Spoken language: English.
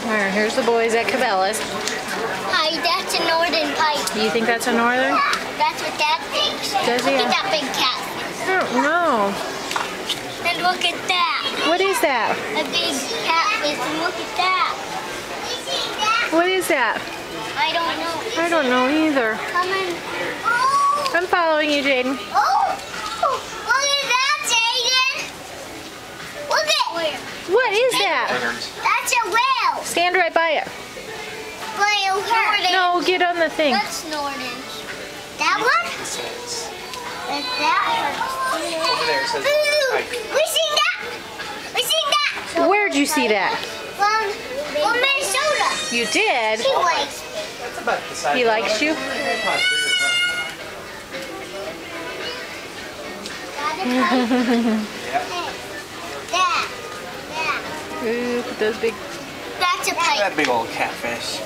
Alright, here's the boys at Cabela's. Hi, that's a northern pike. You think that's a northern? That's what Dad thinks. Does he? Look at that big cat. I don't know. And look at that. What is that? A big catfish. And look at that. What is that? I don't know. I don't know either. Come in. Oh! I'm following you, Jaden. Oh! Look at that, Jaden. Look at. Where? What is that? That's a whale. Stand right by it. Whale. No, get on the thing. That's Norton. That one? That's that one. Over there it says pike. We seen that. We seen that. Where'd you see that? From Minnesota. You did? He likes me. That's about the size. He likes you? That. Ooh, those big. That's a pike. That big old catfish.